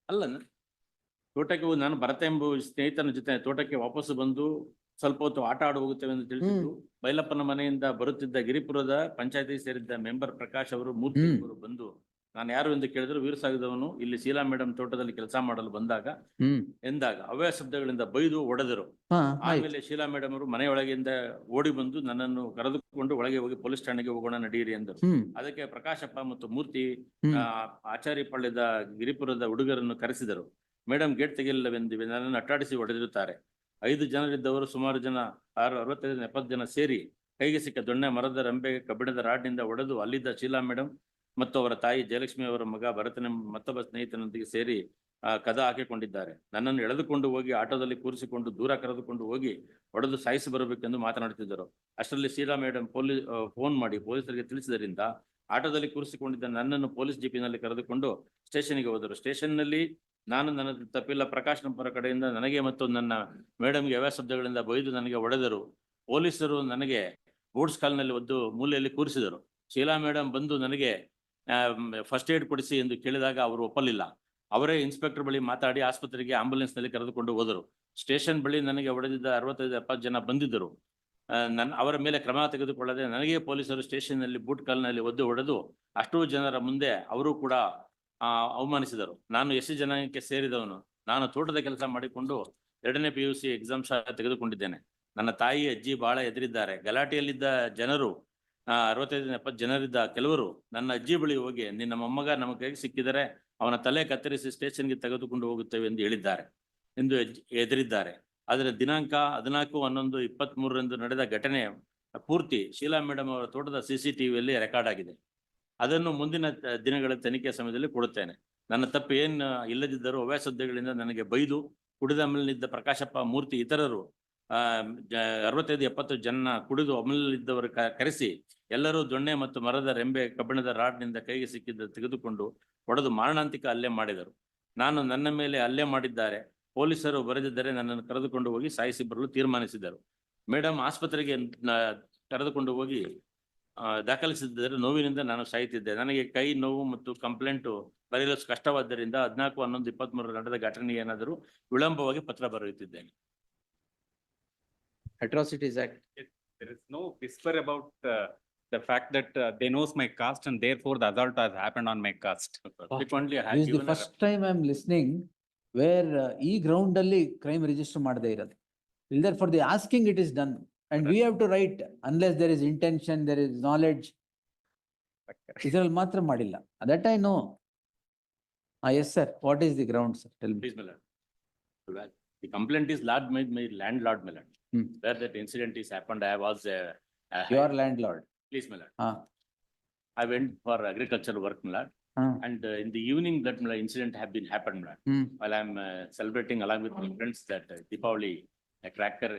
ಅಲ್ಲ ತೋಟಕ್ಕೆ ನಾನು ಭರತ ಎಂಬ ಸ್ನೇಹಿತನ ಜೊತೆ ತೋಟಕ್ಕೆ ವಾಪಸ್ಸು ಬಂದು ಸ್ವಲ್ಪ ಹೊತ್ತು ಆಟ ಆಡ ಹೋಗುತ್ತೇವೆ ಎಂದು ತಿಳಿಸಿದ್ದು ಬೈಲಪ್ಪನ ಮನೆಯಿಂದ ಬರುತ್ತಿದ್ದ ಗಿರಿಪುರದ ಪಂಚಾಯತಿ ಸೇರಿದ್ದ ಮೆಂಬರ್ ಪ್ರಕಾಶ್ ಅವರು ಮೂರ್ತಿ ಅವರು ಬಂದು ನಾನು ಯಾರು ಎಂದು ಕೇಳಿದ್ರು ವೀರಸಾಗಿದವನು ಇಲ್ಲಿ ಶೀಲಾ ಮೇಡಮ್ ತೋಟದಲ್ಲಿ ಕೆಲಸ ಮಾಡಲು ಬಂದಾಗ ಎಂದಾಗ ಅವ್ಯ ಶಬ್ದಗಳಿಂದ ಬೈದು ಒಡೆದರು. ಆಮೇಲೆ ಶೀಲಾ ಮೇಡಮ್ ಅವರು ಮನೆಯೊಳಗಿಂದ ಓಡಿ ಬಂದು ನನ್ನನ್ನು ಕರೆದುಕೊಂಡು ಒಳಗೆ ಹೋಗಿ ಪೊಲೀಸ್ ಠಾಣೆಗೆ ಹೋಗೋಣ ನಡೀರಿ ಎಂದರು. ಅದಕ್ಕೆ ಪ್ರಕಾಶಪ್ಪ ಮತ್ತು ಮೂರ್ತಿ ಆಚಾರ್ಯ ಪಳ್ಳ್ಯದ ಗಿರಿಪುರದ ಹುಡುಗರನ್ನು ಕರೆಸಿದರು. ಮೇಡಮ್ ಗೇಟ್ ತೆಗೆಯಲಿಲ್ಲವೆಂದು ನನ್ನನ್ನು ಅಟ್ಟಾಡಿಸಿ ಹೊಡೆದಿರುತ್ತಾರೆ. 5 ಜನರಿದ್ದವರು ಸುಮಾರು ಜನ 65-70 ಜನ ಸೇರಿ ಕೈಗೆ ಸಿಕ್ಕ ದೊಣ್ಣೆ, ಮರದ ರಂಬೆ, ಕಬ್ಬಿಣದ ರಾಡ್ನಿಂದ ಹೊಡೆದು ಅಲ್ಲಿದ್ದ ಶೀಲಾ ಮೇಡಮ್ ಮತ್ತು ಅವರ ತಾಯಿ ಜಯಲಕ್ಷ್ಮಿ ಅವರ ಮಗ ಭರತನ ಮತ್ತೊಬ್ಬ ಸ್ನೇಹಿತನೊಂದಿಗೆ ಸೇರಿ ಕದ ಹಾಕಿಕೊಂಡಿದ್ದಾರೆ. ನನ್ನನ್ನು ಎಳೆದುಕೊಂಡು ಹೋಗಿ ಆಟೋದಲ್ಲಿ ಕೂರಿಸಿಕೊಂಡು ದೂರ ಕರೆದುಕೊಂಡು ಹೋಗಿ ಹೊಡೆದು ಸಾಯಿಸಿ ಬರಬೇಕೆಂದು ಮಾತನಾಡುತ್ತಿದ್ದರು. ಅಷ್ಟರಲ್ಲಿ ಶೀಲಾ ಮೇಡಮ್ ಫೋನ್ ಮಾಡಿ ಪೊಲೀಸರಿಗೆ ತಿಳಿಸಿದರಿಂದ ಆಟೋದಲ್ಲಿ ಕೂರಿಸಿಕೊಂಡಿದ್ದ ನನ್ನನ್ನು ಪೊಲೀಸ್ ಜೀಪಿನಲ್ಲಿ ಕರೆದುಕೊಂಡು ಸ್ಟೇಷನ್ಗೆ ಹೋದರು. ಸ್ಟೇಷನ್ನಲ್ಲಿ ನಾನು ನನ್ನ ತಪ್ಪಿಲ್ಲ, ಪ್ರಕಾಶ್ ನಂಬರ ಕಡೆಯಿಂದ ನನಗೆ ಮತ್ತು ನನ್ನ ಮೇಡಮ್ಗೆ ಅವ್ಯ ಶಬ್ದಗಳಿಂದ ಬೈದು ನನಗೆ ಹೊಡೆದರು. ಪೊಲೀಸರು ನನಗೆ ಬೂಟ್ಸ್ ಕಾಲ್ನಲ್ಲಿ ಒದ್ದು ಮೂಲೆಯಲ್ಲಿ ಕೂರಿಸಿದರು. ಶೀಲಾ ಮೇಡಮ್ ಬಂದು ನನಗೆ ಫಸ್ಟ್ ಏಡ್ ಕೊಡಿಸಿ ಎಂದು ಕೇಳಿದಾಗ ಅವರು ಒಪ್ಪಲಿಲ್ಲ. ಅವರೇ ಇನ್ಸ್ಪೆಕ್ಟರ್ ಬಳಿ ಮಾತಾಡಿ ಆಸ್ಪತ್ರೆಗೆ ಆಂಬುಲೆನ್ಸ್ನಲ್ಲಿ ಕರೆದುಕೊಂಡು ಹೋದರು. ಸ್ಟೇಷನ್ ಬಳಿ ನನಗೆ ಹೊಡೆದಿದ್ದ 65-70 ಜನ ಬಂದಿದ್ದರು. ಅವರ ಮೇಲೆ ಕ್ರಮ ತೆಗೆದುಕೊಳ್ಳದೆ ನನಗೆ ಪೊಲೀಸರು ಸ್ಟೇಷನ್ನಲ್ಲಿ ಬೂಟ್ ಕಾಲ್ನಲ್ಲಿ ಒದ್ದು ಹೊಡೆದು ಅಷ್ಟೂ ಜನರ ಮುಂದೆ ಅವರು ಕೂಡ ಅವಮಾನಿಸಿದರು. ನಾನು ಎಸ್ ಸಿ ಜನಾಂಗಕ್ಕೆ ಸೇರಿದವನು. ನಾನು ತೋಟದ ಕೆಲಸ ಮಾಡಿಕೊಂಡು 2ನೇ PUC ಎಕ್ಸಾಮ್ ತೆಗೆದುಕೊಂಡಿದ್ದೇನೆ. ನನ್ನ ತಾಯಿ ಅಜ್ಜಿ ಬಹಳ ಎದುರಿದ್ದಾರೆ. ಗಲಾಟೆಯಲ್ಲಿದ್ದ ಜನರು 65-70 ಜನರಿದ್ದ ಕೆಲವರು ನನ್ನ ಅಜ್ಜಿ ಬಳಿ ಹೋಗಿ ನಿನ್ನ ಮೊಮ್ಮಗ ನಮ್ಮ ಕೈಗೆ ಸಿಕ್ಕಿದರೆ ಅವನ ತಲೆ ಕತ್ತರಿಸಿ ಸ್ಟೇಷನ್ಗೆ ತೆಗೆದುಕೊಂಡು ಹೋಗುತ್ತೇವೆ ಎಂದು ಹೇಳಿದ್ದಾರೆ ಎಂದು ಎದುರಿದ್ದಾರೆ. ಆದರೆ ದಿನಾಂಕ 14/11/23 ನಡೆದ ಘಟನೆ ಪೂರ್ತಿ ಶೀಲಾ ಮೇಡಮ್ ಅವರ ತೋಟದ CCTVಯಲ್ಲಿ ರೆಕಾರ್ಡ್ ಆಗಿದೆ. ಅದನ್ನು ಮುಂದಿನ ದಿನಗಳ ತನಿಖೆ ಸಮಯದಲ್ಲಿ ಕೊಡುತ್ತೇನೆ. ನನ್ನ ತಪ್ಪು ಏನು ಇಲ್ಲದಿದ್ದರೂ ಅವ್ಯ ಶಬ್ದಗಳಿಂದ ನನಗೆ ಬೈದು ಕುಡಿದ ಅಮಲಿನಿದ್ದ ಪ್ರಕಾಶಪ್ಪ, ಮೂರ್ತಿ ಇತರರು 65-70 ಜನ ಕುಡಿದು ಅಮಲಿದ್ದವರು ಕರೆಸಿ ಎಲ್ಲರೂ ದೊಣ್ಣೆ ಮತ್ತು ಮರದ ರೆಂಬೆ, ಕಬ್ಬಿಣದ ರಾಡ್ನಿಂದ ಕೈಗೆ ಸಿಕ್ಕಿದ್ದ ತೆಗೆದುಕೊಂಡು ಹೊಡೆದು ಮಾರಣಾಂತಿಕ ಹಲ್ಲೆ ಮಾಡಿದರು. ನನ್ನ ಮೇಲೆ ಹಲ್ಲೆ ಮಾಡಿದ್ದಾರೆ. ಪೊಲೀಸರು ಬರೆದಿದ್ದರೆ ನನ್ನನ್ನು ಕರೆದುಕೊಂಡು ಹೋಗಿ ಸಾಯಿಸಿ ಬರಲು ತೀರ್ಮಾನಿಸಿದರು. ಮೇಡಮ್ ಆಸ್ಪತ್ರೆಗೆ ಕರೆದುಕೊಂಡು ಹೋಗಿ ದಾಖಲಿಸಿದ್ದರೆ ನೋವಿನಿಂದ ನಾನು ಸಾಯುತ್ತಿದ್ದೆ. ನನಗೆ ಕೈ ನೋವು ಮತ್ತು ಕಂಪ್ಲೇಂಟು ಬರೆಯಲು ಕಷ್ಟವಾದ್ದರಿಂದ 14/11/23 ನಡೆದ ಘಟನೆ ಏನಾದರೂ ವಿಳಂಬವಾಗಿ ಪತ್ರ ಬರೆಯುತ್ತಿದ್ದೇನೆ. Atrocities Act. There is no whisper about the fact that they knows my caste and therefore the assault has happened on my caste. Frequently I have This is the given a first time I am listening where ಈ ground ಅಲ್ಲಿ crime register ಮಾಡದೇ ಇರೋದು. Ilder for the asking it is done and we have to write unless there is intention, there is knowledge. ಇದರಲ್ಲಿ ಮಾತ್ರ ಮಾಡಿಲ್ಲ. That I know. Yes sir, what is the ground sir? Tell me. Please, my lord. The complaint is lodged by my landlord, my lord. Where that incident is happened, I was Your landlord. Please, my lord. I went for agricultural work, my lord. And in the evening that incident have been happened, my lord. While I'm celebrating along with my friends that Deepavali cracker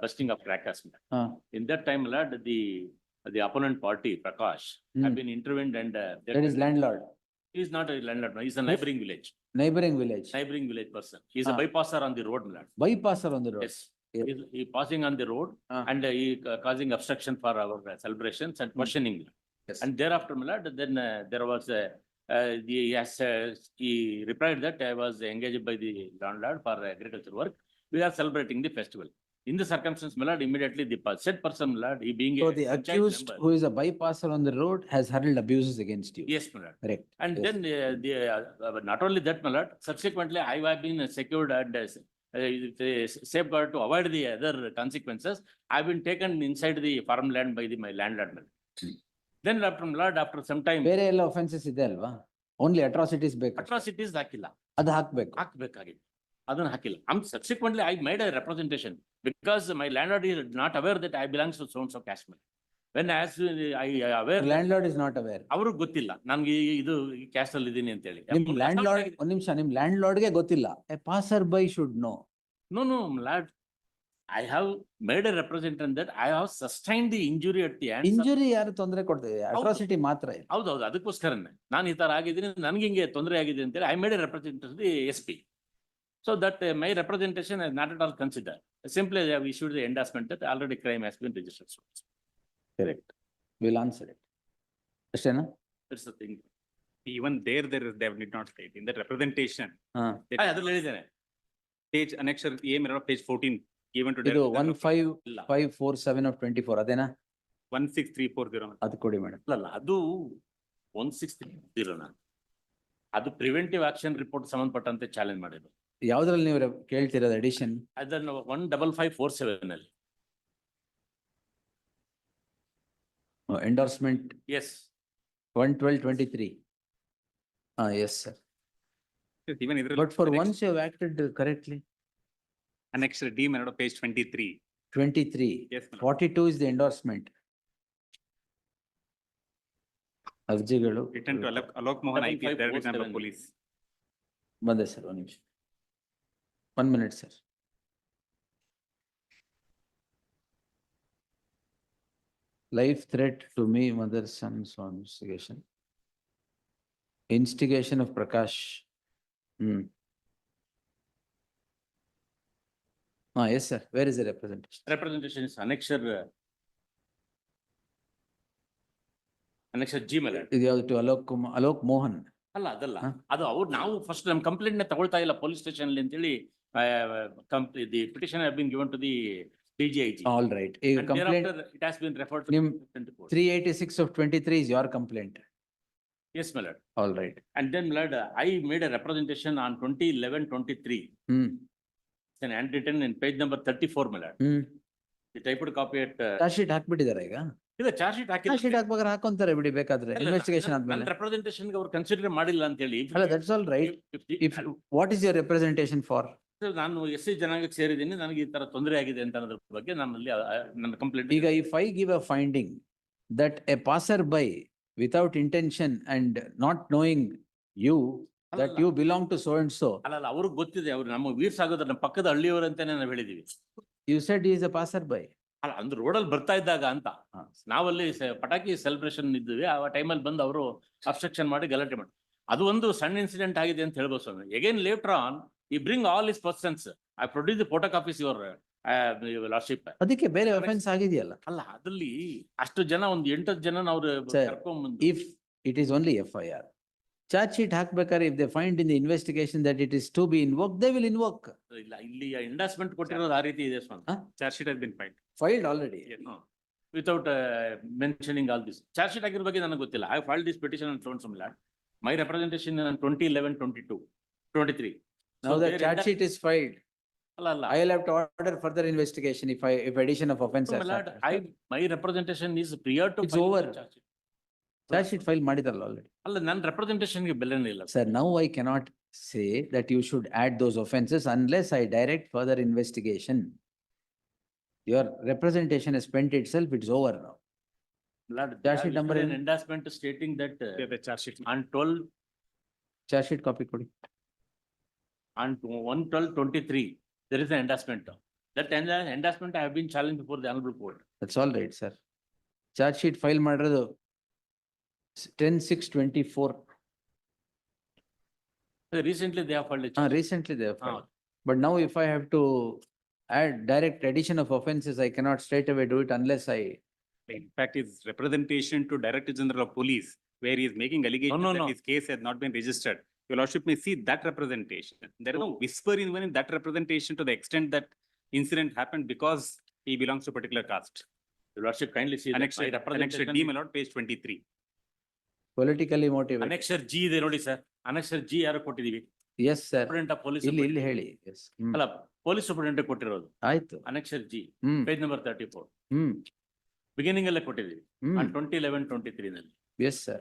busting of crackers, my lord. In that time, my lord, the opponent party Prakash have been intervened and That is landlord. he is not a landlord, he is a neighboring village. Neighboring village. Neighboring village person. He is a bypasser on the road, my lord. Bypasser on the road. Yes. He passing on the road and he causing obstruction for our celebrations and questioning. Yes. And thereafter, my lord, then there was he replied that I was engaged by the landlord for agriculture work. We are celebrating the festival. In the circumstance, my lord, immediately the said person, my lord, he being So a the panchayat accused member- who is a bypasser on the road has hurled abuses against you. Yes, my lord. Correct. And Yes. then not only that, my lord, subsequently I have been secured and safeguard to avoid the other consequences. I have been taken inside the farmland by my landlord, my lord. Then after, my lord, after some time, ಬೇರೆ ಎಲ್ಲ offenses ಇದೆ ಅಲ್ವಾ? Only atrocities ಬೇಕು. atrocities ಹಾಕಿಲ್ಲ, ಅದು ಹಾಕ್ಬೇಕು. ಹಾಕ್ಬೇಕಾಗಿತ್ತು, ಅದನ್ನ ಹಾಕಿಲ್ಲ. Subsequently I made a representation because my landlord is not aware that I belongs to so and so caste. When as I aware, Landlord is not aware. ಅವ್ರಿಗೆ ಗೊತ್ತಿಲ್ಲ ನನ್ಗೆ ಇದು ಕ್ಯಾಸ್ಟ್ ಅಲ್ಲಿ ಇದೀನಿ ಅಂತ ಹೇಳಿ. ನಿಮ್ ಲ್ಯಾಂಡ್ಲಾರ್ಡ್ ಒಂದ್ ನಿಮಿಷ, ನಿಮ್ ಲ್ಯಾಂಡ್ಲಾರ್ಡ್ಗೆ ಗೊತ್ತಿಲ್ಲ. A passerby should know. No, lad, I have made a representation that I have sustained the injury at the hands of. Injury ಯಾರು ತೊಂದರೆ ಕೊಡ್ತಾರೆ? ಅಟ್ರಾಸಿಟಿ ಮಾತ್ರ ಇದೆ. ಹೌದೌದು, ಅದಕ್ಕೋಸ್ಕರನೇ ನಾನು ಈ ತರ ಆಗಿದ್ದೀನಿ, ನನ್ಗೆ ಹಿಂಗೆ ತೊಂದರೆ ಆಗಿದೆ ಅಂತೇಳಿ I made A representation the SP. So that my representation is not at all considered. Simply they have issued the endorsement that already crime has been registered. Correct. We'll answer it. ಅಷ್ಟೇನಾ? That's the thing. Even there they did not state in the representation. ಹಾ, ಅದ್ರಲ್ಲಿ ಹೇಳಿದ್ದೇನೆ. Page annexure A, mirror page 14, given to. ಇದು Director General of Police. 15547 of 24 ಅದೇನಾ? 16340. ಅದು ಕೊಡಿ madam. ಅಲ್ಲ ಅದು 1630 ಅದು ಪ್ರಿವೆಂಟಿವ್ ಆಕ್ಷನ್ ರಿಪೋರ್ಟ್ ಸಂಬಂಧಪಟ್ಟಂತೆ ಚಾಲೆಂಜ್ ಮಾಡಿದ್ರು. ಯಾವ್ದ್ರಲ್ಲಿ ನೀವು ಕೇಳ್ತಿರೋದು ಅಡಿಷನ್? ಅದನ್ನು 15547 ಅಲ್ಲಿ. Endorsement S 11223. Yes, sir. Even either. But for once you have acted correctly. Annexure D, mirror page 23. 23. Yes, my lord. 42 is the endorsement. ಅರ್ಜಿಗಳು Written to Alok Mohan IP, Director General of 15547. Police. ಬಂದೆ sir, ಒಂದು ನಿಮಿಷ. 1 minute, sir. Life threat to me, mother, son, so instigation. Instigation of Prakash. Yes, sir. Where is the representation? representation is annexure G ಮೇಲೆ. ಇದು ಯಾವ್ದು? To Alok Mohan. ಅಲ್ಲ ಅದಲ್ಲ, ಹ? ಅದು ಅವ್ರು ನಾವು ಫಸ್ಟ್ ನಮ್ ಕಂಪ್ಲೇಂಟ್ ನ ತಗೊಳ್ತಾ ಇಲ್ಲ ಪೊಲೀಸ್ ಸ್ಟೇಷನ್ ಅಲ್ಲಿ ಅಂತೇಳಿ the petition have been given to the DGIG. All right. ಈಗ And complaint thereafter it has been referred to ನಿಮ್ the court. 386 of 23 is your complaint. Yes, my lord. All right. And then, my lord, I made a representation on 2011-23. It's an handwritten in page number 34, my lord. The typed copy at charge sheet ಹಾಕ್ಬಿಟ್ಟಿದ್ದಾರೆ ಈಗ. ಇದು charge sheet charge sheet ಹಾಕ್ಬೇಕಾದ್ರೆ ಹಾಕೊಂತಾರೆ ಬಿಡಿ ಬೇಕಾದ್ರೆ investigation ಆದ್ಮೇಲೆ. representation ಗೆ ಅವ್ರು ಕನ್ಸಿಡರ್ ಮಾಡಿಲ್ಲ ಅಂತ ಹೇಳಿ. ಅಲ್ಲ, that's all right. If what is your representation for? ನಾನು SC ಜನಾಂಗಕ್ಕೆ ಸೇರಿದ್ದೀನಿ, ನನಗೆ ಈ ತರ ತೊಂದರೆ ಆಗಿದೆ ಅಂತ ಅನ್ನೋದ್ರ ಬಗ್ಗೆ ನನ್ನಲ್ಲಿ ನನ್ನ ಕಂಪ್ಲೇಂಟ್. ಈಗ if I give a finding that a passerby without intention and not knowing you, that you belong to so and so, ಅಲ್ಲ ಅವ್ರಿಗೆ ಗೊತ್ತಿದೆ, ಅವ್ರು ನಮ್ಮ ವೀರ್ ಸಾಗೋದ್ರ ನಮ್ಮ ಪಕ್ಕದ ಹಳ್ಳಿಯವರು ಅಂತಾನೆ ನಾವು ಹೇಳಿದೀವಿ. you said he is a passerby. ಅಲ್ಲ ಅಂದ್ರೆ ರೋಡಲ್ಲಿ ಬರ್ತಾ ಇದ್ದಾಗ ಅಂತ ಹಾ. ನಾವಲ್ಲಿ ಪಟಾಕಿ ಸೆಲೆಬ್ರೇಷನ್ ಇದ್ವಿ, ಆ ಟೈಮಲ್ಲಿ ಬಂದು ಅವರು ಅಬ್ಸ್ಟ್ರಕ್ಷನ್ ಮಾಡಿ ಗಲಾಟೆ ಮಾಡಿ, ಅದು ಒಂದು ಸಣ್ಣ ಇನ್ಸಿಡೆಂಟ್ ಆಗಿದೆ ಅಂತ ಹೇಳ್ಬೋದು ಸ್ವಾಮಿ. ಅಗೇನ್ ಲೇಟರ್ ಆನ್ ಈ bring all is persons, I produce the photo copies your lordship. ಅದಕ್ಕೆ ಬೇರೆ offense ಆಗಿದೆಯಲ್ಲ. ಅಲ್ಲ ಅದಲ್ಲಿ ಅಷ್ಟು ಜನ ಒಂದು 8 ಜನ ಅವ್ರು Sir, ಕರ್ಕೊಂಡ್ಬಂದು. If it is only FIR, charge sheet ಹಾಕ್ಬೇಕಾದ್ರೆ if they find in the investigation that it is to be invoked, they will invoke. ಇಲ್ಲ ಇಲ್ಲಿ ಎಂಡಾಸ್ಮೆಂಟ್ ಕೊಟ್ಟಿರೋದು ಆ ರೀತಿ ಇದೆ ಸ್ವಾಮಿ. Charge sheet has been filed. Filed already. Without mentioning all this. Charge sheet ಆಗಿರೋ ಬಗ್ಗೆ ನನಗೆ ಗೊತ್ತಿಲ್ಲ. I filed this petition and sown some land. My representation 2011-22, 23. Now the charge sheet is filed. ಅಲ್ಲ I will have to order further investigation if addition of offense has happened. My representation is prior to. It's over. Charge sheet file ಮಾಡಿದಲ್ಲ already. ಅಲ್ಲ ನನ್ನ ರೆಪ್ರೆಸೆಂಟೇಷನ್ಗೆ ಬೆಲೆನೇ ಇಲ್ಲ. Sir, now I cannot say that you should add those offenses unless I direct further investigation. Your representation has spent itself, it's over now. Charge sheet number an endorsement stating that The charge sheet. on 12 Charge sheet copy ಕೊಡಿ. on 1/12/23 there is an endorsement. That endorsement I have been challenged before the honorable court. That's all right, sir. Charge sheet file ಮಾಡಿರೋದು 10/6/24. Recently they have filed a charge. Recently they have filed. But now if I have to add direct addition of offenses, I cannot straight away do it unless I. In fact, his representation to Director General of Police, where he is making allegations no. that his case has not been registered. Your Lordship may see that representation. There is no whisper even in that representation to the extent that incident happened because he belongs to a particular caste. Your Lordship kindly see that my Annexure D, representation. my lord, page 23. Politically motivated. Annexure G ಇದೆ ನೋಡಿ sir. Annexure G ಯಾರು ಕೊಟ್ಟಿದೀವಿ? Yes, sir. Superintendent of Police. ಇಲ್ಲಿ ಹೇಳಿ. Yes. ಅಲ್ಲ police superintendent ಕೊಟ್ಟಿರೋದು. ಆಯ್ತು. Annexure G, ಹ್ಮ್. page number 34. ಹ್ಮ್. Beginning ಅಲ್ಲೇ ಕೊಟ್ಟಿದೀವಿ. ಹ್ಮ್. On 2011-23 ನಲ್ಲಿ. Yes, sir.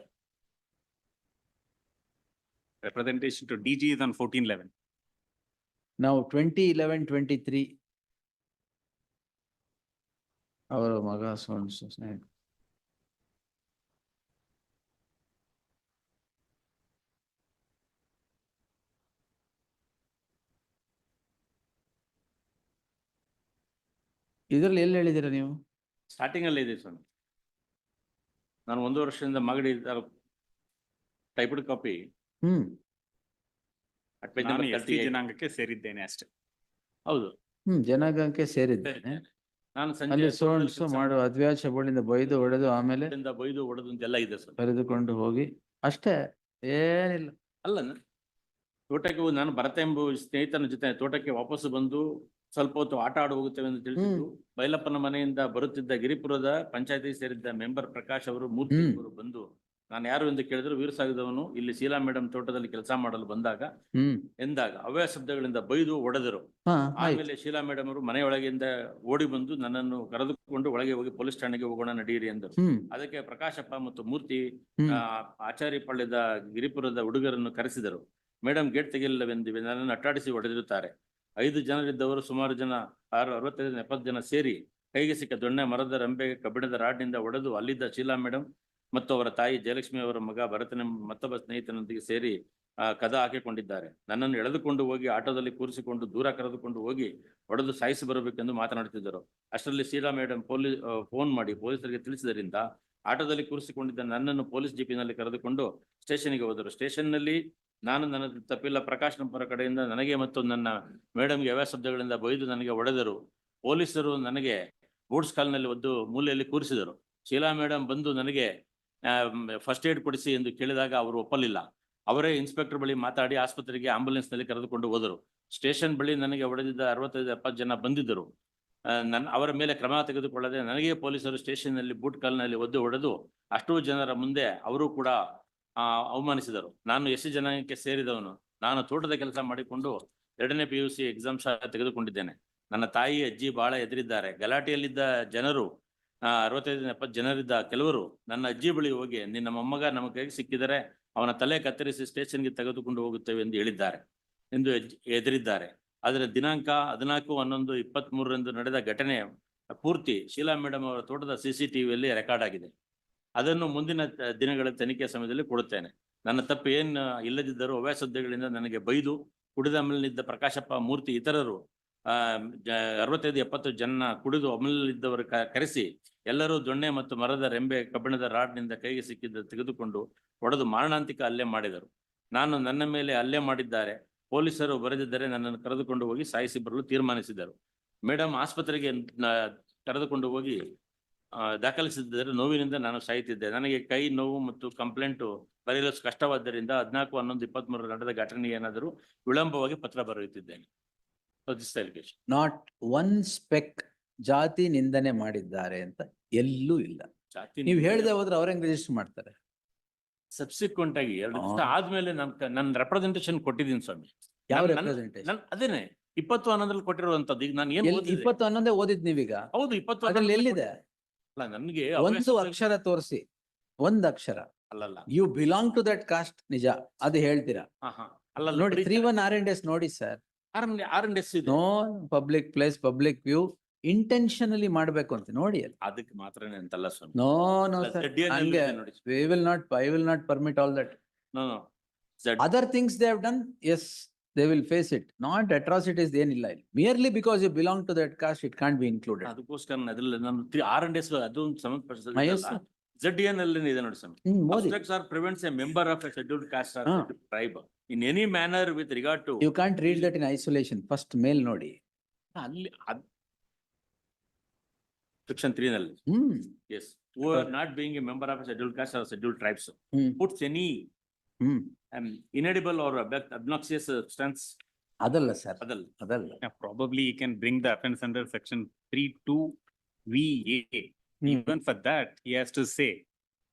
Representation to DG is on 14/11. Now 2011-23. ಅವರ ಮಗ ಸ್ನೇಹ. ಇದ್ರಲ್ಲಿ ಎಲ್ಲಿ ಹೇಳಿದ್ದೀರಾ ನೀವು? ಸ್ಟಾರ್ಟಿಂಗ್ ಅಲ್ಲಿ ಇದೆ ಸ್ವಾಮಿ. ನಾನು 1 ವರ್ಷದಿಂದ ಮಾಗಡಿ ಟೈಪ್ಡ್ ಕಾಪಿ ನಾನು SC ಜನಾಂಗಕ್ಕೆ ಸೇರಿದ್ದೇನೆ ಅಷ್ಟೇ. ಹೌದು. ಜನಾಂಗಕ್ಕೆ ಸೇರಿದ್ದೇನೆ. ನಾನು ಅಲ್ಲಿ ಸಂಜೆ ಸೋ ಮಾಡು ಅದ್ವ್ಯಾಚ ಬಳಿಂದ ಬೈದು ಹೊಡೆದು ಆಮೇಲೆ ಬೈದು ಹೊಡೆದು ಅಂತೆಲ್ಲ ಇದೆ ಸರ್. ಕರೆದುಕೊಂಡು ಹೋಗಿ ಅಷ್ಟೇ. ಏನಿಲ್ಲ. ಅಲ್ಲ ತೋಟಕ್ಕೆ ಹೋಗಿ ನಾನು ಭರತ ಎಂಬ ಸ್ನೇಹಿತನ ಜೊತೆ ತೋಟಕ್ಕೆ ವಾಪಸ್ಸು ಬಂದು ಸ್ವಲ್ಪ ಹೊತ್ತು ಆಟ ಆಡಿ ಹೋಗುತ್ತೇವೆ ಎಂದು ತಿಳಿಸಿದ್ದು ಬೈಲಪ್ಪನ ಮನೆಯಿಂದ ಬರುತ್ತಿದ್ದ ಗಿರಿಪುರದ ಪಂಚಾಯತಿ ಸೇರಿದ್ದ ಮೆಂಬರ್ ಪ್ರಕಾಶ್ ಅವರು ಮೂರ್ತಿ ಅವರು ಬಂದು ನಾನು ಯಾರು ಎಂದು ಕೇಳಿದ್ರು ವೀರಸಾಗಿದವನು ಇಲ್ಲಿ ಶೀಲಾ ಮೇಡಮ್ ತೋಟದಲ್ಲಿ ಕೆಲಸ ಮಾಡಲು ಬಂದಾಗ ಎಂದಾಗ ಅವ್ಯ ಶಬ್ದಗಳಿಂದ ಬೈದು ಒಡೆದರು. ಆಮೇಲೆ ಶೀಲಾ ಮೇಡಮ್ ಅವರು ಮನೆಯೊಳಗಿಂದ ಓಡಿ ಬಂದು ನನ್ನನ್ನು ಕರೆದುಕೊಂಡು ಒಳಗೆ ಹೋಗಿ ಪೊಲೀಸ್ ಠಾಣೆಗೆ ಹೋಗೋಣ ನಡೀರಿ ಎಂದರು. ಅದಕ್ಕೆ ಪ್ರಕಾಶಪ್ಪ ಮತ್ತು ಮೂರ್ತಿ ಆಚಾರ್ಯ ಪಳ್ಳ್ಯದ ಗಿರಿಪುರದ ಹುಡುಗರನ್ನು ಕರೆಸಿದರು. ಮೇಡಮ್ ಗೇಟ್ ತೆಗೆಯಲಿಲ್ಲವೆಂದಿವೆ, ನನ್ನನ್ನು ಅಟ್ಟಾಡಿಸಿ ಹೊಡೆದಿರುತ್ತಾರೆ. 5 ಜನರಿದ್ದವರು ಸುಮಾರು ಜನ 65-70 ಜನ ಸೇರಿ ಕೈಗೆ ಸಿಕ್ಕ ದೊಣ್ಣೆ, ಮರದ ರಂಬೆ, ಕಬ್ಬಿಣದ ರಾಡ್ನಿಂದ ಹೊಡೆದು ಅಲ್ಲಿದ್ದ ಶೀಲಾ ಮೇಡಮ್ ಮತ್ತು ಅವರ ತಾಯಿ ಜಯಲಕ್ಷ್ಮಿ ಅವರ ಮಗ ಭರತನ ಮತ್ತೊಬ್ಬ ಸ್ನೇಹಿತನೊಂದಿಗೆ ಸೇರಿ ಕದ ಹಾಕಿಕೊಂಡಿದ್ದಾರೆ. ನನ್ನನ್ನು ಎಳೆದುಕೊಂಡು ಹೋಗಿ ಆಟೋದಲ್ಲಿ ಕೂರಿಸಿಕೊಂಡು ದೂರ ಕರೆದುಕೊಂಡು ಹೋಗಿ ಹೊಡೆದು ಸಾಯಿಸಿ ಬರಬೇಕೆಂದು ಮಾತನಾಡುತ್ತಿದ್ದರು. ಅಷ್ಟರಲ್ಲಿ ಶೀಲಾ ಮೇಡಮ್ ಫೋನ್ ಮಾಡಿ ಪೊಲೀಸರಿಗೆ ತಿಳಿಸಿದರಿಂದ ಆಟೋದಲ್ಲಿ ಕೂರಿಸಿಕೊಂಡಿದ್ದ ನನ್ನನ್ನು ಪೊಲೀಸ್ ಜೀಪಿನಲ್ಲಿ ಕರೆದುಕೊಂಡು ಸ್ಟೇಷನ್ಗೆ ಹೋದರು. ಸ್ಟೇಷನ್ನಲ್ಲಿ ನಾನು ನನ್ನ ತಪ್ಪಿಲ್ಲ, ಪ್ರಕಾಶ್ ನಂಬರ ಕಡೆಯಿಂದ ನನಗೆ ಮತ್ತು ನನ್ನ ಮೇಡಮ್ಗೆ ಯಾವ ಶಬ್ದಗಳಿಂದ ಬೈದು ನನಗೆ ಹೊಡೆದರು. ಪೊಲೀಸರು ನನಗೆ ಬೂಟ್ಸ್ ಕಾಲ್ನಲ್ಲಿ ಒದ್ದು ಮೂಲೆಯಲ್ಲಿ ಕೂರಿಸಿದರು. ಶೀಲಾ ಮೇಡಮ್ ಬಂದು ನನಗೆ ಫಸ್ಟ್ ಏಡ್ ಕೊಡಿಸಿ ಎಂದು ಕೇಳಿದಾಗ ಅವರು ಒಪ್ಪಲಿಲ್ಲ. ಅವರೇ ಇನ್ಸ್ಪೆಕ್ಟರ್ ಬಳಿ ಮಾತಾಡಿ ಆಸ್ಪತ್ರೆಗೆ ಆಂಬುಲೆನ್ಸ್ನಲ್ಲಿ ಕರೆದುಕೊಂಡು ಹೋದರು. ಸ್ಟೇಷನ್ ಬಳಿ ನನಗೆ ಹೊಡೆದಿದ್ದ 65-70 ಜನ ಬಂದಿದ್ದರು. ಅವರ ಮೇಲೆ ಕ್ರಮ ತೆಗೆದುಕೊಳ್ಳದೆ ನನಗೆ ಪೊಲೀಸರು ಸ್ಟೇಷನ್ನಲ್ಲಿ ಬೂಟ್ ಕಾಲ್ನಲ್ಲಿ ಒದ್ದು ಹೊಡೆದು ಅಷ್ಟೂ ಜನರ ಮುಂದೆ ಅವರು ಕೂಡ ಅವಮಾನಿಸಿದರು. ನಾನು ಎಷ್ಟು ಜನಕ್ಕೆ ಸೇರಿದವನು. ನಾನು ತೋಟದ ಕೆಲಸ ಮಾಡಿಕೊಂಡು 2ನೇ PUC ಎಕ್ಸಾಮ್ ತೆಗೆದುಕೊಂಡಿದ್ದೇನೆ. ನನ್ನ ತಾಯಿ ಅಜ್ಜಿ ಬಹಳ ಎದುರಿದ್ದಾರೆ. ಗಲಾಟೆಯಲ್ಲಿದ್ದ ಜನರು 65-70 ಜನರಿದ್ದ ಕೆಲವರು ನನ್ನ ಅಜ್ಜಿ ಬಳಿ ಹೋಗಿ ನಿನ್ನ ಮೊಮ್ಮಗ ನಮ್ಮ ಕೈಗೆ ಸಿಕ್ಕಿದರೆ ಅವನ ತಲೆ ಕತ್ತರಿಸಿ ಸ್ಟೇಷನ್ಗೆ ತೆಗೆದುಕೊಂಡು ಹೋಗುತ್ತೇವೆ ಎಂದು ಹೇಳಿದ್ದಾರೆ ಎಂದು ಎದುರಿದ್ದಾರೆ. ಆದರೆ ದಿನಾಂಕ 14/11/23 ನಡೆದ ಘಟನೆ ಪೂರ್ತಿ ಶೀಲಾ ಮೇಡಮ್ ಅವರ ತೋಟದ CCTVಯಲ್ಲಿ ರೆಕಾರ್ಡ್ ಆಗಿದೆ. ಅದನ್ನು ಮುಂದಿನ ದಿನಗಳ ತನಿಖೆ ಸಮಯದಲ್ಲಿ ಕೊಡುತ್ತೇನೆ. ನನ್ನ ತಪ್ಪು ಏನು ಇಲ್ಲದಿದ್ದರೂ ಅವ್ಯಾಸದ್ದೆಗಳಿಂದ ನನಗೆ ಬೈದು ಕುಡಿದ ಅಮಲಿನಿದ್ದ ಪ್ರಕಾಶಪ್ಪ, ಮೂರ್ತಿ ಇತರರು 65-70 ಜನ ಕುಡಿದು ಅಮಲಿದ್ದವರು ಕರೆಸಿ ಎಲ್ಲರೂ ದೊಣ್ಣೆ ಮತ್ತು ಮರದ ರೆಂಬೆ, ಕಬ್ಬಿಣದ ರಾಡ್ನಿಂದ ಕೈಗೆ ಸಿಕ್ಕಿದ್ದ ತೆಗೆದುಕೊಂಡು ಹೊಡೆದು ಮಾರಣಾಂತಿಕ ಹಲ್ಲೆ ಮಾಡಿದರು. ನನ್ನ ಮೇಲೆ ಹಲ್ಲೆ ಮಾಡಿದ್ದಾರೆ. ಪೊಲೀಸರು ಬರೆದಿದ್ದರೆ ನನ್ನನ್ನು ಕರೆದುಕೊಂಡು ಹೋಗಿ ಸಾಯಿಸಿ ಬರಲು ತೀರ್ಮಾನಿಸಿದರು. ಮೇಡಮ್ ಆಸ್ಪತ್ರೆಗೆ ಕರೆದುಕೊಂಡು ಹೋಗಿ ದಾಖಲಿಸಿದ್ದರೆ ನೋವಿನಿಂದ ನಾನು ಸಾಯುತ್ತಿದ್ದೆ. ನನಗೆ ಕೈ ನೋವು ಮತ್ತು ಕಂಪ್ಲೇಂಟು ಬರೆಯಲು ಕಷ್ಟವಾದ್ದರಿಂದ 14/11/23 ನಡೆದ ಘಟನೆ ಏನಾದರೂ ವಿಳಂಬವಾಗಿ ಪತ್ರ ಬರೆಯುತ್ತಿದ್ದೇನೆ. ನಾಟ್ ಒನ್ ಸ್ಪೆಕ್ ಜಾತಿ ನಿಂದನೆ ಮಾಡಿದ್ದಾರೆ ಅಂತ ಎಲ್ಲೂ ಇಲ್ಲ. ನೀವು ಹೇಳ್ದೆ ಹೋದ್ರೆ ಅವ್ರ ಹೆಂಗ್ ರಿಜಿಸ್ಟರ್ ಮಾಡ್ತಾರೆ? ಸಬ್ಸಿಕ್ವೆಂಟ್ ಆಗಿ 2 ದಿವಸ ಆದ್ಮೇಲೆ ನನ್ನ ರೆಪ್ರೆಸೆಂಟೇಷನ್ ಕೊಟ್ಟಿದ್ದೀನಿ ಸ್ವಾಮಿ. ಯಾವ ರೆಪ್ರೆಸೆಂಟೇಷನ್? ಅದೇನೆ 2011 ಕೊಟ್ಟಿರುವಂತದ್ದು. ಈಗ ನಾನು ಏನು 2011 ಓದಿದ್ ನೀವೀಗ? ಹೌದು, 2011 ಎಲ್ಲಿದೆ? ಅಲ್ಲ, ನನಗೆ ಒಂದು ಅಕ್ಷರ ತೋರಿಸಿ, ಒಂದ್ ಅಕ್ಷರ. ಅಲ್ಲಲ್ಲ, you belong to that caste, ನಿಜ ಅದು ಹೇಳ್ತೀರಾ? ಅಲ್ಲ ನೋಡಿ 3-1 R&S ನೋಡಿ sir. R&S no public place, public view, intentionally ಮಾಡ್ಬೇಕು ಅಂತ ನೋಡಿ. ಅದಕ್ಕೆ ಮಾತ್ರನೇ ಅಂತಲ್ಲ ಸ್ವಾಮಿ. No sir, I will not permit all that. No. Other things they have done, yes, they will face it. Not atrocities ಏನಿಲ್ಲ ಇಲ್ಲಿ. Merely because you belong to that caste, it can't be included. ಅದಕ್ಕೋಸ್ಕರ ಅದ್ರಲ್ಲಿ ನಾನು R&S ಅದು ಸಂಬಂಧಪಟ್ಟ ZDN ಅಲ್ಲಿ ಇದೆ ನೋಡಿ ಸ್ವಾಮಿ. Obstructs or prevents a member of a scheduled caste or scheduled tribe in any manner with regard to. You can't read that in isolation. First ಮೇಲ್ ನೋಡಿ. ಅಲ್ಲಿ Section 3 ನಲ್ಲಿ. Yes, who are not being a member of a scheduled caste or scheduled tribes puts any inedible or obnoxious substance. ಅದಲ್ಲ sir, ಅದಲ್ಲ. Probably he can bring the offense under section 3(2)(VA). Even for that, he has to say,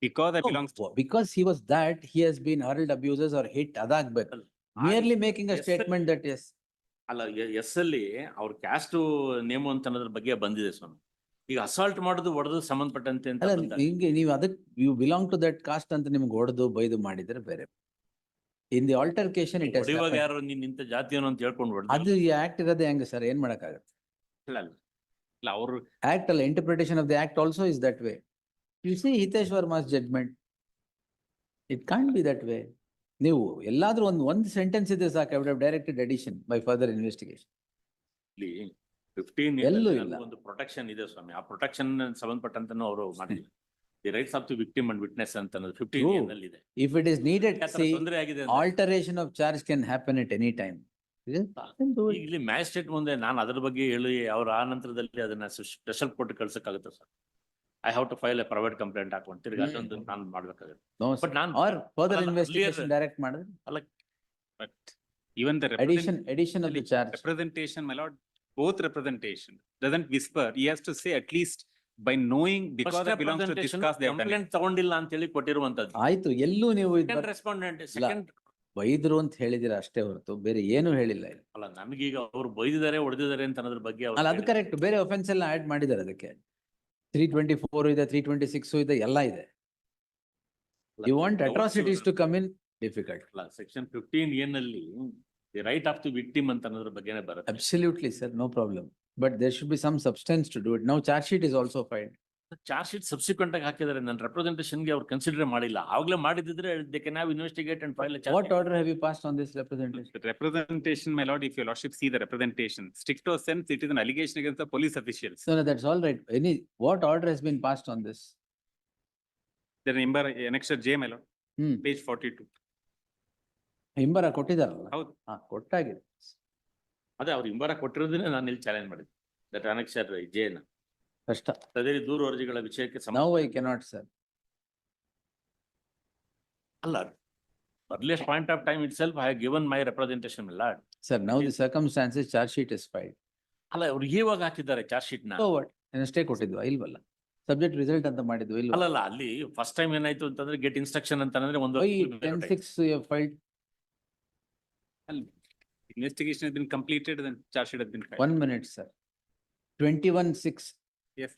because I belongs to. Because he was that, he has been hurled abuses or hit, ಅದಾಗಬೇಕು. Merely making a statement that yes. ಅಲ್ಲ, S ಅಲ್ಲಿ ಅವ್ರ caste name ಅಂತ ಅನ್ನೋದ್ರ ಬಗ್ಗೆ ಬಂದಿದೆ ಸ್ವಾಮಿ. ಈಗ assault ಮಾಡೋದು ಹೊಡೆದು ಸಂಬಂಧಪಟ್ಟಂತೆ ಅಂತ ಹಿಂಗೆ ನೀವು ಅದಕ್ಕೆ you belong to that caste ಅಂತ ನಿಮ್ಗೆ ಹೊಡೆದು ಬೈದು ಮಾಡಿದ್ರೆ ಬೇರೆ. In the altercation it has ಇವಾಗ ಯಾರು ನೀನ್ ಇಂತ ಜಾತಿಯನ್ನು ಅಂತ ಹೇಳ್ಕೊಂಡು ಹೊಡೆದು ಅದು ಆಕ್ಟ್ ಇರೋದೇ ಹೆಂಗೆ ಸರ್? ಏನ್ ಮಾಡಕ್ಕಾಗತ್ತೆ? ಇಲ್ಲ ಅವರು ಆಕ್ಟ್ ಅಲ್ಲ, interpretation of the act also is that way. You see Hitesh Verma's judgment, it can't be that way. ನೀವು ಎಲ್ಲಾದ್ರೂ ಒಂದು ಸೆಂಟೆನ್ಸ್ ಇದೆ ಸಾಕು, I would have directed addition by further investigation. ಇಲ್ಲಿ 15 ಎಲ್ಲೂ ಇಲ್ಲ. ಒಂದು ಪ್ರೊಟೆಕ್ಷನ್ ಇದೆ ಸ್ವಾಮಿ. ಆ ಪ್ರೊಟೆಕ್ಷನ್ ಸಂಬಂಧಪಟ್ಟಂತನೂ ಅವರು ಮಾಡಿಲ್ಲ. The rights of the victim and witness ಅಂತ 15 ನಲ್ಲಿ ಇದೆ. If it is needed, see, ತೊಂದರೆ ಆಗಿದೆ, alteration of charge can happen at any time. ಇಲ್ಲಿ ಮ್ಯಾಜಿಸ್ಟ್ರೇಟ್ ಮುಂದೆ ನಾನು ಅದ್ರ ಬಗ್ಗೆ ಹೇಳಿ ಅವ್ರ ಆ ನಂತರದಲ್ಲಿ ಅದನ್ನ ಸ್ಪೆಷಲ್ ಕೋರ್ಟ್ ಕಳ್ಸಕ್ಕಾಗುತ್ತೆ sir. I have to file a private complaint ಹಾಕೊಂಡು ತಿರ್ಗಿ ಅದೊಂದು ನಾನು ಮಾಡ್ಬೇಕಾಗುತ್ತೆ. No, But sir. ನಾನು- Or further ಅಲ್ಲ, investigation earlier- direct ಮಾಡಿದ್ರೆ But even the addition of the charge. representation, my lord, both representation doesn't whisper. He has to say at least by knowing because it belongs to this caste, they have done it. Complaint ತಗೊಂಡಿಲ್ಲ ಅಂತ ಹೇಳಿ ಕೊಟ್ಟಿರುವಂತದ್ದು. ಆಯ್ತು, ಎಲ್ಲೂ ನೀವು second respondent second ಬೈದ್ರು ಅಂತ ಹೇಳಿದಿರ ಅಷ್ಟೇ ಹೊರತು ಬೇರೆ ಏನು ಹೇಳಿಲ್ಲ ಇಲ್ಲಿ. ಅಲ್ಲ, ನಮಗೀಗ ಅವ್ರು ಬೈದಿದ್ದಾರೆ ಹೊಡೆದಿದ್ದಾರೆ ಅಂತ ಅನ್ನೋದ್ರ ಬಗ್ಗೆ ಅವ್ರು ಅಲ್ಲ, ಅದು ಕರೆಕ್ಟ್. ಬೇರೆ ಒಫೆನ್ಸ್ ಎಲ್ಲ ಆಡ್ ಮಾಡಿದ್ದಾರೆ ಅದಕ್ಕೆ. 324 ಇದೆ, 326 ಇದೆ, ಎಲ್ಲ ಇದೆ. You want atrocities to come in, difficult. ಅಲ್ಲ, ಸೆಕ್ಷನ್ 15 ಏನಲ್ಲಿ the right of the victim ಅಂತ ಅನ್ನೋದ್ರ ಬಗ್ಗೆನೇ ಬರುತ್ತೆ. Absolutely, sir, no problem. But there should be some substance to do it. Now charge sheet is also filed. Charge sheet subsequent ಆಗಿ ಹಾಕಿದ್ದಾರೆ. ನನ್ನ representation ಗೆ ಅವ್ರು ಕನ್ಸಿಡರ್ ಮಾಡಿಲ್ಲ. ಆವಾಗಲೇ ಮಾಡಿದ್ರೆ they can have investigate and file A What order have you passed on this representation? The representation, my lord, if your lordship see the representation, stricto sense, it is an allegation against the police officials. No, that's all right. What order has been passed on this? The number annexure J, my lord, Hmm. page 42. ಹಿಂಬರ ಕೊಟ್ಟಿದಾರಲ್ಲ? ಹೌದು. ಕೊಟ್ಟಾಗಿದೆ. ಅದೇ ಅವ್ರು ಹಿಂಬಾರ ಕೊಟ್ಟಿರೋದನ್ನೇ ನಾನು ಇಲ್ಲಿ challenge ಮಾಡಿದ್ದೆ. That annexure ಜೇನ ಕಷ್ಟ. ಸದರಿ ದೂರು ಅರ್ಜಿಗಳ ವಿಷಯಕ್ಕೆ Now I cannot, sir. ಅಲ್ಲ, earliest point of time itself I have given my representation, my lord. Sir, now the circumstances, charge sheet is filed. ಅಲ್ಲ, ಅವ್ರು ಇವಾಗ ಹಾಕಿದ್ದಾರೆ ಚಾರ್ಜ್ ಶೀಟ್ ನ. So what? ಅಷ್ಟೇ ಕೊಟ್ಟಿದ್ವಾ? ಇಲ್ವಲ್ಲ. Subject result ಅಂತ ಮಾಡಿದ್ವಾ? ಇಲ್ವಲ್ಲ. ಅಲ್ಲಲ್ಲ, ಅಲ್ಲಿ ಫಸ್ಟ್ ಟೈಮ್ ಏನಾಯ್ತು ಅಂತಂದ್ರೆ ಗೆಟ್ ಇನ್ಸ್ಟ್ರಕ್ಷನ್ ಅಂತ ಅಂದ್ರೆ ಒಂದು Why 10-6 you have filed? Investigation has been completed, then charge sheet has been filed. 1 minute, sir. 21-6. Yes.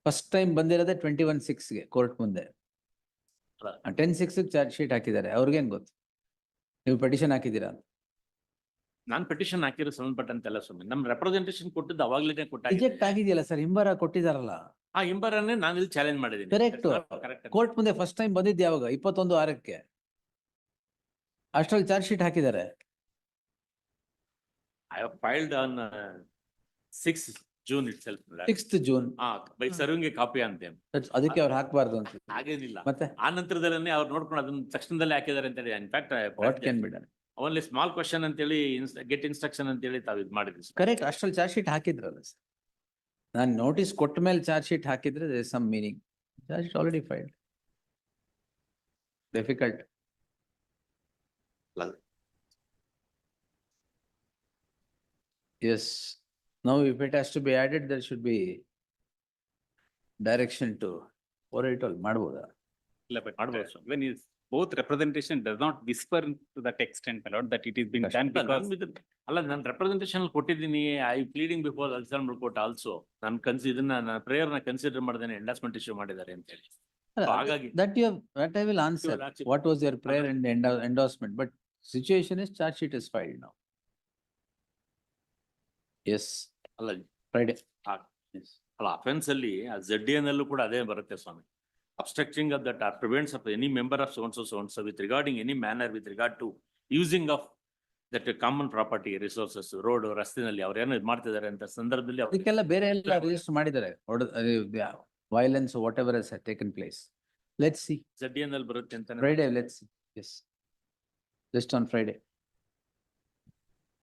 First time ಬಂದಿರೋದೇ 21-6 ಗೆ ಕೋರ್ಟ್ ಮುಂದೆ. ಅಲ್ಲ. 10-6 ಚಾರ್ಜ್ ಶೀಟ್ ಹಾಕಿದ್ದಾರೆ. ಅವ್ರಿಗೇನ್ ಗೊತ್ತು ನೀವು ಪೆಟಿಷನ್ ಹಾಕಿದ್ದೀರಾ ಅಂತ? ನಾನ್ ಪೆಟಿಷನ್ ಹಾಕಿರೋ ಸಂಬಂಧಪಟ್ಟಂತೆಲ್ಲ ಸುಮ್ಮನೆ ನಮ್ ರೆಪ್ರೆಸೆಂಟೇಷನ್ ಕೊಟ್ಟಿದ್ದು ಅವಾಗ್ಲೇನೆ ಕೊಟ್ಟಾಗ ರಿಜೆಕ್ಟ್ ಆಗಿದೆಯಲ್ಲ ಸರ್, ಹಿಂಬರ ಕೊಟ್ಟಿದಾರಲ್ಲ. ಆ ಹಿಂಬರನ್ನೇ ನಾನು ಇಲ್ಲಿ ಚಾಲೆಂಜ್ ಮಾಡಿದ್ದೀನಿ. Correct. ಕರೆಕ್ಟ್. ಕೋರ್ಟ್ ಮುಂದೆ ಫಸ್ಟ್ ಟೈಮ್ ಬಂದಿದ್ದು ಯಾವಾಗ? 21/6 ಅಷ್ಟ್ರಲ್ಲಿ ಚಾರ್ಜ್ ಶೀಟ್ ಹಾಕಿದ್ದಾರೆ. I have filed on 6 June itself. 6th June. By serving a copy ಅಂತೆ. ಅದಕ್ಕೆ ಅವ್ರು ಹಾಕ್ಬಾರ್ದು ಅಂತ. ಹಾಗೇನಿಲ್ಲ. ಮತ್ತೆ ಆ ನಂತರದಲ್ಲೇ ಅವ್ರು ನೋಡ್ಕೊಂಡು ಅದನ್ನ ತಕ್ಷಣದಲ್ಲೇ ಹಾಕಿದ್ದಾರೆ ಅಂತ ಹೇಳಿ. In fact what can be done? Only small question ಅಂತ ಹೇಳಿ ಗೆಟ್ ಇನ್ಸ್ಟ್ರಕ್ಷನ್ ಅಂತ ಹೇಳಿ ತಾವು ಇದು ಮಾಡಿದ್ರಿ. ಕರೆಕ್ಟ್, ಅಷ್ಟ್ರಲ್ಲಿ ಚಾರ್ಜ್ ಶೀಟ್ ಹಾಕಿದ್ರಲ್ಲ ಸರ್. ನಾನು ನೋಟಿಸ್ ಕೊಟ್ಟ ಮೇಲೆ ಚಾರ್ಜ್ ಶೀಟ್ ಹಾಕಿದ್ರೆ there is some meaning. Charge sheet already filed. Difficult. Yes. Now if it has to be added, there should be direction to what it all ಮಾಡ್ಬೋದಾ? ಇಲ್ಲ, but ಮಾಡ್ಬೋದು sir. even is both representation does not whisper to that extent, my lord, that it is being done because ಅಲ್ಲ, ನಾನು representation ಕೊಟ್ಟಿದ್ದೀನಿ. I pleading before ulcer court also. ನಾನು ಇದನ್ನ prayer ನ consider ಮಾಡಿದ್ದೇನೆ, ಎಂಡಾಸ್ಮೆಂಟ್ ಇಶ್ಯೂ ಮಾಡಿದ್ದಾರೆ ಅಂತ ಹೇಳಿ. ಹಾಗಾಗಿ That I will answer. What was your prayer and endorsement? But situation is charge sheet is filed now. Yes, ಅಲ್ಲ Friday. Yes. ಅಲ್ಲ, ಅಫೆನ್ಸ್ ಅಲ್ಲಿ ZDN ಅಲ್ಲೂ ಕೂಡ ಅದೇ ಬರುತ್ತೆ ಸ್ವಾಮಿ. Obstructing of that prevents of any member of so and so with regarding any manner with regard to using of that common property resources, road ರಸ್ತಿನಲ್ಲಿ ಅವ್ರು ಏನೋ ಇದು ಮಾಡ್ತಿದ್ದಾರೆ ಅಂತ ಸಂದರ್ಭದಲ್ಲಿ ಅದಕ್ಕೆಲ್ಲ ಬೇರೆ ಎಲ್ಲ ರಿಜಿಸ್ಟರ್ ಮಾಡಿದ್ದಾರೆ. Violence or whatever has taken place. Let's see. ZDN ಅಲ್ಲಿ ಬರುತ್ತೆ ಅಂತ Friday, let's see. Yes. Just on Friday.